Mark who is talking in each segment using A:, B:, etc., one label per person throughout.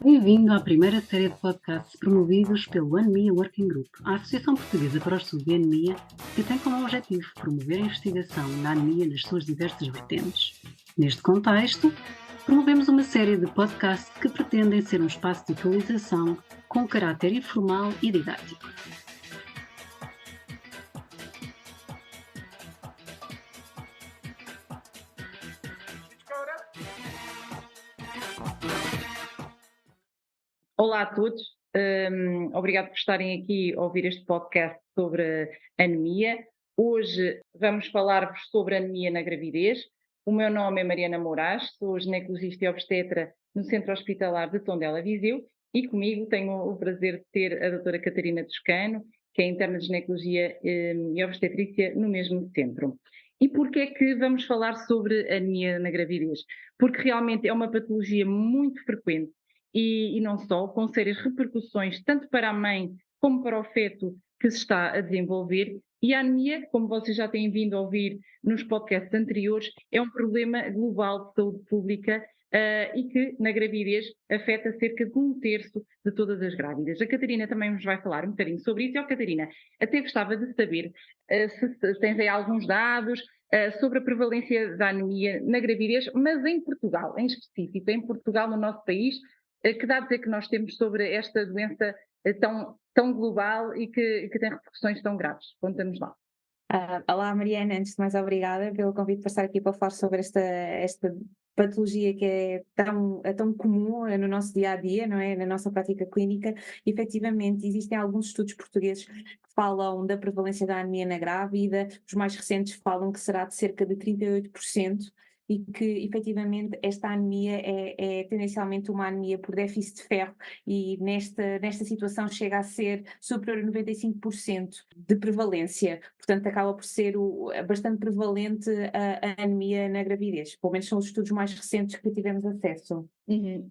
A: Bem-vindo à primeira série de podcasts promovidos pelo Anemia Working Group, a Associação Portuguesa para o Estudo de Anemia, que tem como objetivo promover a investigação na anemia nas suas diversas vertentes. Neste contexto, promovemos uma série de podcasts que pretendem ser um espaço de atualização com caráter informal e didático.
B: Olá a todos, obrigado por estarem aqui a ouvir este podcast sobre anemia. Hoje vamos falar-vos sobre anemia na gravidez. O meu nome é Mariana Moraes, sou ginecologista e obstetra no Centro Hospitalar de Tondela, Viseu, e comigo tenho o prazer de ter a doutora Catarina Toscano, que é interna de ginecologia e obstetrícia no mesmo centro. E porquê é que vamos falar sobre anemia na gravidez? Porque realmente é uma patologia muito frequente e não só, com sérias repercussões tanto para a mãe como para o feto que se está a desenvolver. E a anemia, como vocês já têm vindo a ouvir nos podcasts anteriores, é um problema global de saúde pública e que na gravidez afeta cerca de 1/3 de todas as grávidas. A Catarina também nos vai falar um bocadinho sobre isso. E, Catarina, até gostava de saber se tens aí alguns dados sobre a prevalência da anemia na gravidez, mas em Portugal, em específico, em Portugal, no nosso país. Que dados é que nós temos sobre esta doença tão global e que tem repercussões tão graves? Conta-nos lá.
C: Olá, Mariana, antes de mais obrigada pelo convite para estar aqui para falar sobre esta patologia que é tão comum no nosso dia a dia, não é? Na nossa prática clínica. Efetivamente, existem alguns estudos portugueses que falam da prevalência da anemia na grávida, os mais recentes falam que será de cerca de 38%. E que, efetivamente, esta anemia é tendencialmente uma anemia por déficit de ferro e nesta situação chega a ser superior a 95% de prevalência. Portanto, acaba por ser bastante prevalente a anemia na gravidez. Pelo menos são os estudos mais recentes que tivemos acesso.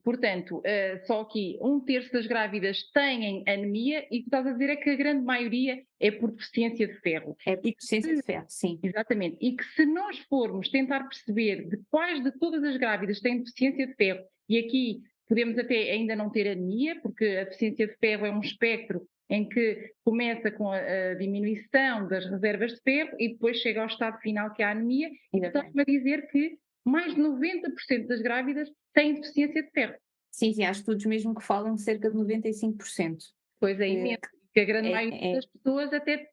B: Portanto, só aqui 1/3 das grávidas têm anemia e o que estás a dizer é que a grande maioria é por deficiência de ferro.
C: É por deficiência de ferro, sim.
B: Exatamente. E que se nós formos tentar perceber de quais de todas as grávidas têm deficiência de ferro, e aqui podemos até ainda não ter anemia, porque a deficiência de ferro é um espectro em que começa com a diminuição das reservas de ferro e depois chega ao estado final que é a anemia, e estás-me a dizer que mais de 90% das grávidas têm deficiência de ferro.
C: Sim, há estudos mesmo que falam de cerca de 95%.
B: Pois é imenso, que a grande maioria das pessoas até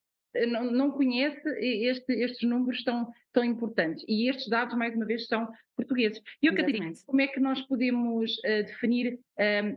B: não conhece estes números tão importantes. E estes dados, mais uma vez, são portugueses. E, Catarina, como é que nós podemos definir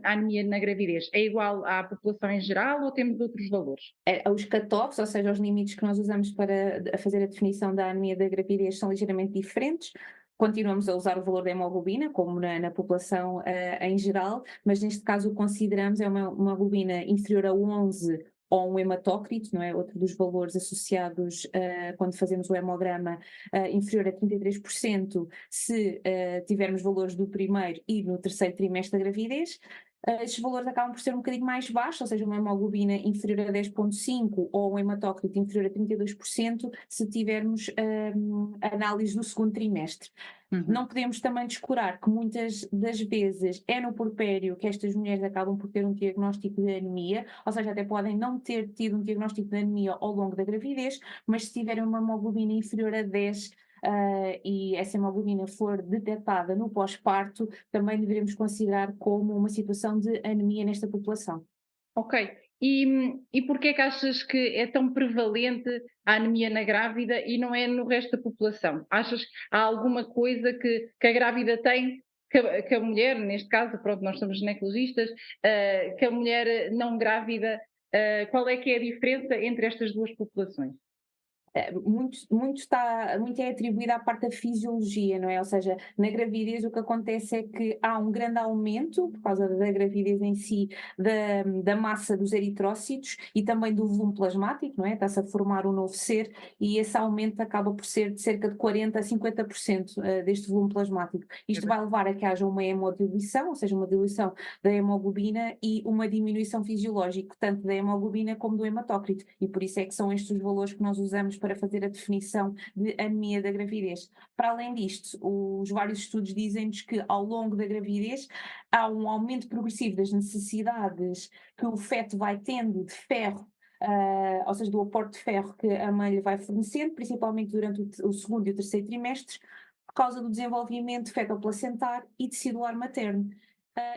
B: a anemia na gravidez? É igual à população em geral ou temos outros valores?
C: Os cutoffs, ou seja, os limites que nós usamos para fazer a definição da anemia da gravidez são ligeiramente diferentes. Continuamos a usar o valor da hemoglobina, como na população em geral, mas neste caso o que consideramos é uma hemoglobina inferior a 11 ou um hematócrito, não é? Outro dos valores associados quando fazemos o hemograma, inferior a 33%, se tivermos valores do primeiro e no terceiro trimestre da gravidez. Estes valores acabam por ser um bocadinho mais baixos, ou seja, uma hemoglobina inferior a 10,5 ou um hematócrito inferior a 32%, se tivermos análise do segundo trimestre. Não podemos também descurar que muitas das vezes é no puerpério que estas mulheres acabam por ter um diagnóstico de anemia, ou seja, até podem não ter tido um diagnóstico de anemia ao longo da gravidez, mas se tiverem uma hemoglobina inferior a 10, e essa hemoglobina for detectada no pós-parto, também deveremos considerar como uma situação de anemia nesta população.
B: Ok. E porquê é que achas que é tão prevalente a anemia na grávida e não é no resto da população? Achas que há alguma coisa que a grávida tem que a mulher, neste caso, pronto, nós somos ginecologistas, que a mulher não grávida, qual é que é a diferença entre estas duas populações?
C: Muito é atribuído à parte da fisiologia, não é? Ou seja, na gravidez o que acontece é que há um grande aumento, por causa da gravidez em si, da massa dos eritrócitos e também do volume plasmático, não é? Está-se a formar um novo ser e esse aumento acaba por ser de cerca de 40% a 50% deste volume plasmático. Isto vai levar a que haja uma hemodiluição, ou seja, uma diluição da hemoglobina e uma diminuição fisiológica, tanto da hemoglobina como do hematócrito, e por isso é que são estes os valores que nós usamos para fazer a definição de anemia da gravidez. Para além disto, os vários estudos dizem-nos que ao longo da gravidez há um aumento progressivo das necessidades que o feto vai tendo de ferro, ou seja, do aporte de ferro que a mãe lhe vai fornecendo, principalmente durante o segundo e o terceiro trimestres, por causa do desenvolvimento fetoplacentar e tecidular materno.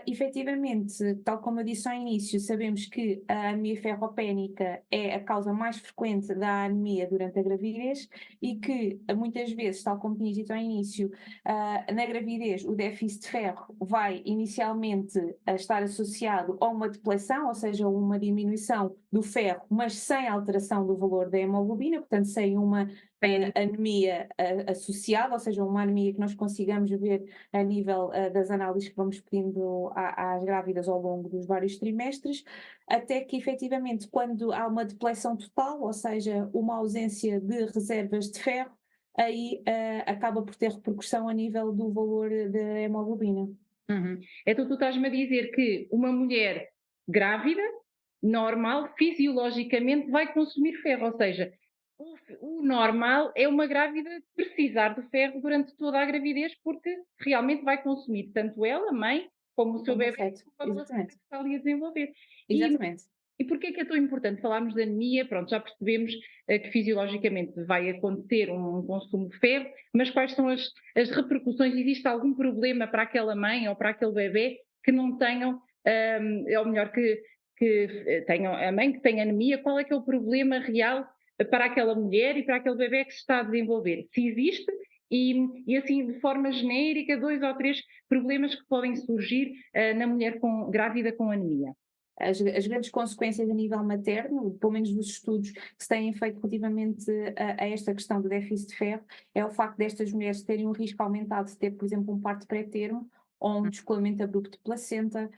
C: Efetivamente, tal como eu disse ao início, sabemos que a anemia ferropénica é a causa mais frequente da anemia durante a gravidez e que muitas vezes, tal como tinha dito ao início, na gravidez o déficit de ferro vai inicialmente estar associado a uma depleção, ou seja, uma diminuição do ferro, mas sem alteração do valor da hemoglobina, portanto sem uma anemia associada, ou seja, uma anemia que nós consigamos ver a nível das análises que vamos pedindo às grávidas ao longo dos vários trimestres, até que efetivamente quando há uma depleção total, ou seja, uma ausência de reservas de ferro, aí acaba por ter repercussão a nível do valor da hemoglobina.
B: Então tu estás-me a dizer que uma mulher grávida, normal, fisiologicamente vai consumir ferro, ou seja, o normal é uma grávida precisar de ferro durante toda a gravidez porque realmente vai consumir tanto ela, mãe, como o seu
C: Como
B: bebê,
C: feto,
B: como a placenta
C: exatamente.
B: que está ali a desenvolver.
C: Exatamente.
B: E porquê é que é tão importante falarmos de anemia? Pronto, já percebemos que fisiologicamente vai acontecer um consumo de ferro, mas quais são as repercussões? Existe algum problema para aquela mãe ou para aquele bebê que não tenham, ou melhor, que tenham a mãe que tem anemia? Qual é que é o problema real para aquela mulher e para aquele bebê que se está a desenvolver? Se existe, e assim, de forma genérica, 2 ou 3 problemas que podem surgir na mulher grávida com anemia.
C: As grandes consequências a nível materno, pelo menos dos estudos que se têm feito relativamente a esta questão do déficit de ferro, é o facto destas mulheres terem um risco aumentado de ter, por exemplo, um parto pré-termo ou um descolamento abrupto de placenta.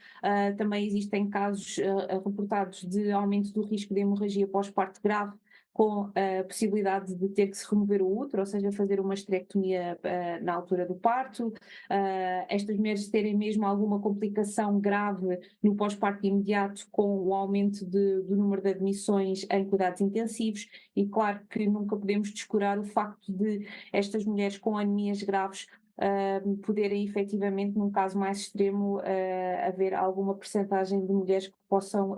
C: Também existem casos reportados de aumento do risco de hemorragia pós-parto grave, com a possibilidade de ter que se remover o útero, ou seja, fazer uma esterectomia na altura do parto. Estas mulheres terem mesmo alguma complicação grave no pós-parto imediato, com o aumento do número de admissões em cuidados intensivos, e claro que nunca podemos descurar o facto de estas mulheres com anemias graves poderem efetivamente, num caso mais extremo, haver alguma percentagem de mulheres que possam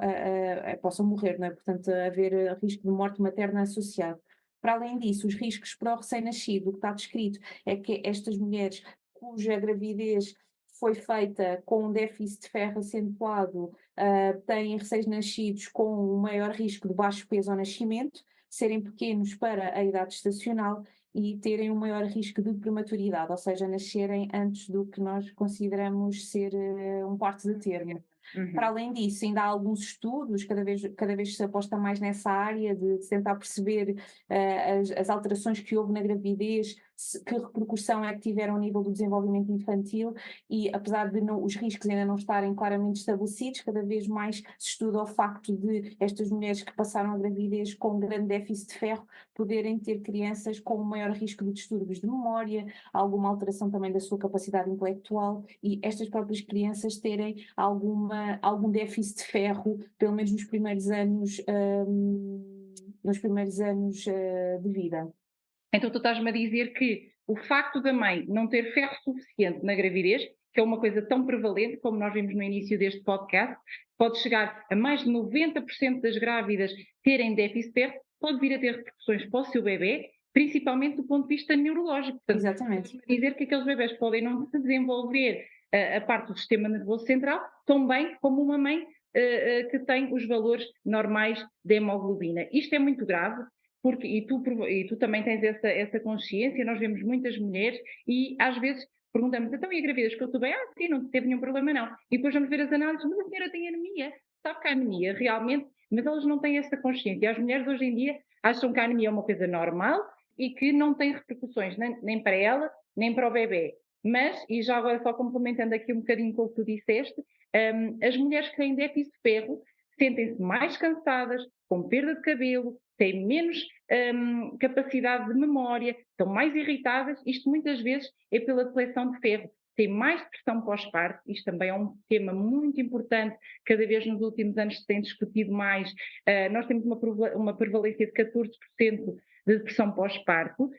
C: morrer, não é? Portanto, haver risco de morte materna associado. Para além disso, os riscos para o recém-nascido, o que está descrito é que estas mulheres cuja gravidez foi feita com um déficit de ferro acentuado, têm recém-nascidos com um maior risco de baixo peso ao nascimento, serem pequenos para a idade gestacional e terem um maior risco de prematuridade, ou seja, nascerem antes do que nós consideramos ser um parto de termo. Para além disso, ainda há alguns estudos, cada vez se aposta mais nessa área de tentar perceber as alterações que houve na gravidez, que repercussão é que tiveram ao nível do desenvolvimento infantil, e apesar de os riscos ainda não estarem claramente estabelecidos, cada vez mais se estuda o facto de estas mulheres que passaram a gravidez com grande déficit de ferro poderem ter crianças com um maior risco de distúrbios de memória, alguma alteração também da sua capacidade intelectual, e estas próprias crianças terem algum déficit de ferro, pelo menos nos primeiros anos, de vida.
B: Então tu estás-me a dizer que o facto da mãe não ter ferro suficiente na gravidez, que é uma coisa tão prevalente, como nós vimos no início deste podcast, pode chegar a mais de 90% das grávidas terem déficit de ferro, pode vir a ter repercussões para o seu bebê, principalmente do ponto de vista neurológico. Portanto,
C: Exatamente.
B: estás-me a dizer que aqueles bebés podem não se desenvolver a parte do sistema nervoso central tão bem como uma mãe que tem os valores normais de hemoglobina. Isto é muito grave, porque, e tu também tens essa consciência, nós vemos muitas mulheres e às vezes perguntamos, então e a gravidez que eu estou bem? Sim, não teve nenhum problema não. E depois vamos ver as análises, mas a senhora tem anemia. Sabe que a anemia realmente, mas elas não têm essa consciência. E as mulheres hoje em dia acham que a anemia é uma coisa normal e que não tem repercussões nem para ela, nem para o bebê. Mas, e já agora só complementando aqui um bocadinho com o que tu disseste, as mulheres que têm déficit de ferro sentem-se mais cansadas, com perda de cabelo, têm menos capacidade de memória, estão mais irritadas. Isto muitas vezes é pela depleção de ferro. Tem mais depressão pós-parto, isto também é um tema muito importante, cada vez nos últimos anos se tem discutido mais. Nós temos uma prevalência de 14% de depressão pós-parto,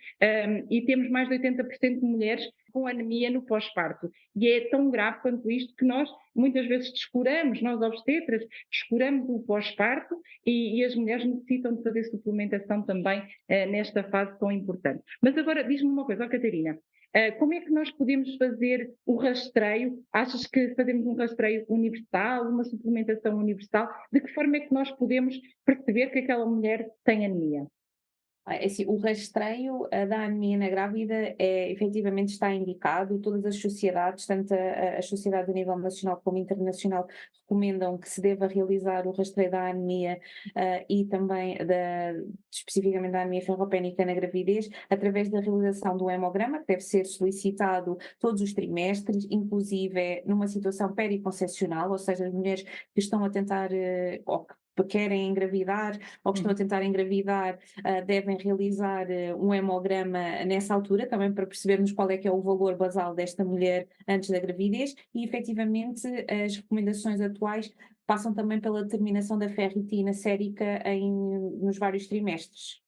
B: e temos mais de 80% de mulheres com anemia no pós-parto. E é tão grave quanto isto que nós muitas vezes descuramos, nós obstetras, descuramos o pós-parto e as mulheres necessitam de fazer suplementação também nesta fase tão importante. Mas agora diz-me uma coisa, Catarina, como é que nós podemos fazer o rastreio? Achas que fazemos um rastreio universal, uma suplementação universal? De que forma é que nós podemos perceber que aquela mulher tem anemia?
C: Assim, o rastreio da anemia na grávida efetivamente está indicado. Todas as sociedades, tanto as sociedades a nível nacional como internacional, recomendam que se deva realizar o rastreio da anemia e também especificamente da anemia ferropénica na gravidez, através da realização do hemograma, que deve ser solicitado todos os trimestres, inclusive numa situação periconcepcional, ou seja, as mulheres que estão a tentar ou que querem engravidar ou que estão a tentar engravidar devem realizar um hemograma nessa altura, também para percebermos qual é que é o valor basal desta mulher antes da gravidez e, efetivamente, as recomendações atuais passam também pela determinação da ferritina sérica nos vários trimestres.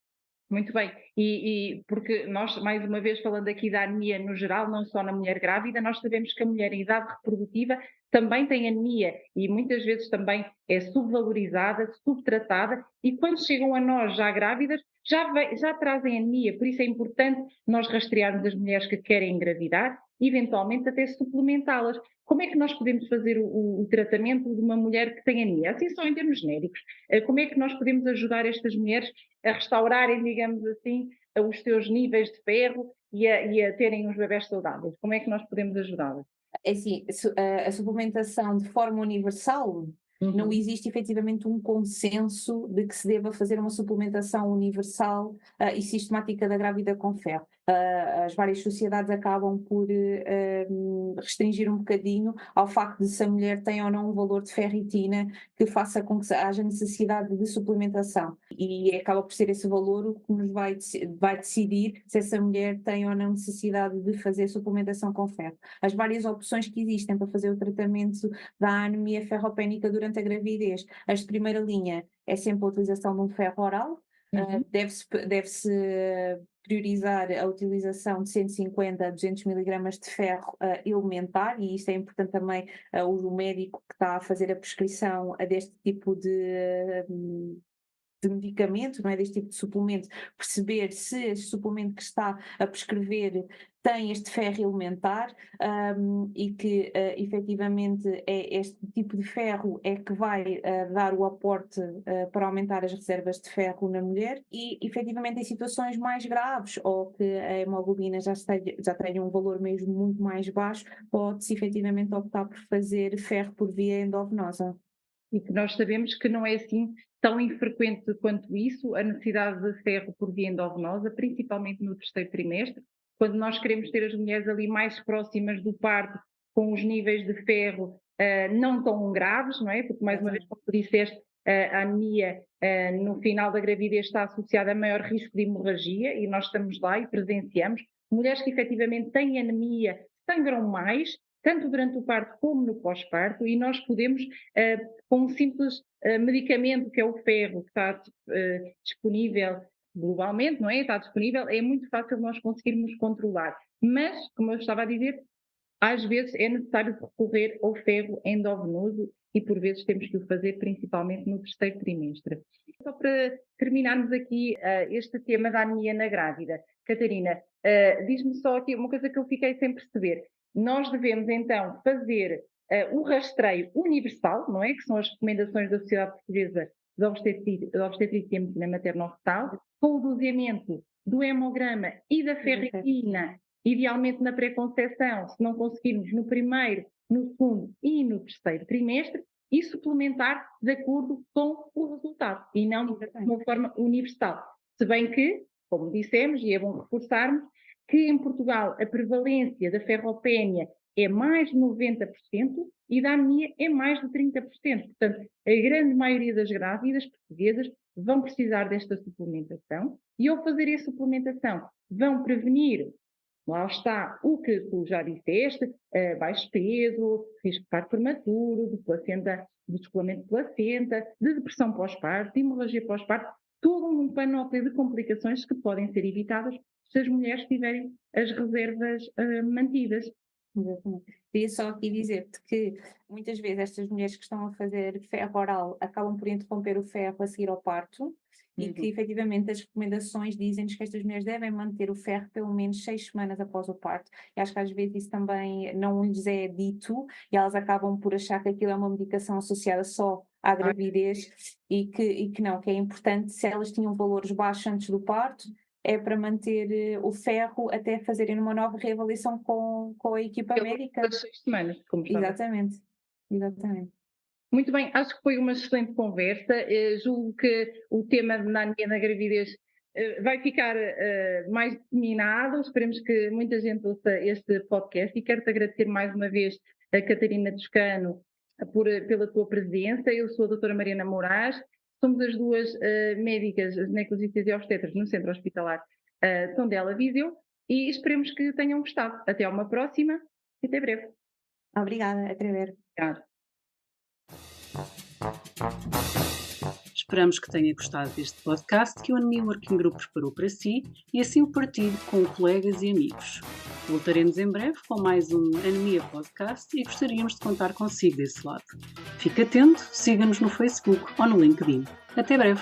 B: Muito bem, e porque nós, mais uma vez, falando aqui da anemia no geral, não só na mulher grávida, nós sabemos que a mulher em idade reprodutiva também tem anemia e muitas vezes também é subvalorizada, subtratada e quando chegam a nós já grávidas, já trazem anemia, por isso é importante nós rastrearmos as mulheres que querem engravidar e eventualmente até suplementá-las. Como é que nós podemos fazer o tratamento de uma mulher que tem anemia? Assim só em termos genéricos. Como é que nós podemos ajudar estas mulheres a restaurarem, digamos assim, os seus níveis de ferro e a terem uns bebés saudáveis? Como é que nós podemos ajudá-las?
C: É assim, a suplementação de forma universal, não existe efetivamente um consenso de que se deva fazer uma suplementação universal e sistemática da grávida com ferro. As várias sociedades acabam por restringir um bocadinho ao facto de se a mulher tem ou não um valor de ferritina que faça com que haja necessidade de suplementação. E acaba por ser esse valor o que nos vai decidir se essa mulher tem ou não necessidade de fazer suplementação com ferro. As várias opções que existem para fazer o tratamento da anemia ferropénica durante a gravidez. A de primeira linha é sempre a utilização de um ferro oral, deve-se priorizar a utilização de 150 a 200 miligramas de ferro elementar e isto é importante também o médico que está a fazer a prescrição deste tipo de medicamento, não é, deste tipo de suplemento, perceber se este suplemento que está a prescrever tem este ferro elementar e que efetivamente este tipo de ferro é que vai dar o aporte para aumentar as reservas de ferro na mulher e efetivamente em situações mais graves ou que a hemoglobina já tenha um valor mesmo muito mais baixo, pode-se efetivamente optar por fazer ferro por via endovenosa.
B: E que nós sabemos que não é assim tão infrequente quanto isso, a necessidade de ferro por via endovenosa, principalmente no terceiro trimestre, quando nós queremos ter as mulheres ali mais próximas do parto, com os níveis de ferro não tão graves, não é? Porque, mais uma vez, como tu disseste, a anemia no final da gravidez está associada a maior risco de hemorragia e nós estamos lá e presenciamos. Mulheres que efetivamente têm anemia sangram mais, tanto durante o parto como no pós-parto, e nós podemos, com um simples medicamento que é o ferro, que está disponível globalmente, não é? Está disponível, é muito fácil nós conseguirmos controlar. Mas, como eu estava a dizer, às vezes é necessário recorrer ao ferro endovenoso e por vezes temos que o fazer principalmente no terceiro trimestre. Só para terminarmos aqui este tema da anemia na grávida, Catarina, diz-me só aqui uma coisa que eu fiquei sem perceber. Nós devemos então fazer o rastreio universal, não é? Que são as recomendações da Sociedade Portuguesa de Obstetrícia e Medicina Materno-Fetal, com o doseamento do hemograma e da ferritina, idealmente na pré-conceição, se não conseguirmos no primeiro, no segundo e no terceiro trimestre, e suplementar de acordo com o resultado, e não de uma forma universal. Se bem que, como dissemos, e é bom reforçarmos, que em Portugal a prevalência da ferropénia é mais de 90% e da anemia é mais de 30%. Portanto, a grande maioria das grávidas portuguesas vão precisar desta suplementação e ao fazer essa suplementação vão prevenir, lá está, o que tu já disseste, baixo peso, risco de parto prematuro, de descolamento de placenta, de depressão pós-parto, de hemorragia pós-parto, todo um panóplia de complicações que podem ser evitadas se as mulheres tiverem as reservas mantidas.
C: Exatamente. Queria só aqui dizer-te que muitas vezes estas mulheres que estão a fazer ferro oral acabam por interromper o ferro a seguir ao parto e que efetivamente as recomendações dizem-nos que estas mulheres devem manter o ferro pelo menos 6 semanas após o parto. E acho que às vezes isso também não lhes é dito e elas acabam por achar que aquilo é uma medicação associada só à gravidez e que não, que é importante, se elas tinham valores baixos antes do parto, é para manter o ferro até fazerem uma nova reavaliação com a equipa médica.
B: Das 6 semanas, como estava.
C: Exatamente.
B: Muito bem, acho que foi uma excelente conversa. Julgo que o tema da anemia na gravidez vai ficar mais disseminado. Esperemos que muita gente ouça este podcast e quero-te agradecer mais uma vez a Catarina Toscano pela tua presença. Eu sou a doutora Mariana Moraes, somos as duas médicas ginecologistas e obstetras no Centro Hospitalar Tondela Viseu e esperemos que tenham gostado. Até uma próxima e até breve.
C: Obrigada, até breve.
B: Obrigada.
A: Esperamos que tenha gostado deste podcast que o Anemia Working Group preparou para si e assim o partilhe com colegas e amigos. Voltaremos em breve com mais um Anemia Podcast e gostaríamos de contar consigo desse lado. Fique atento, siga-nos no Facebook ou no LinkedIn. Até breve!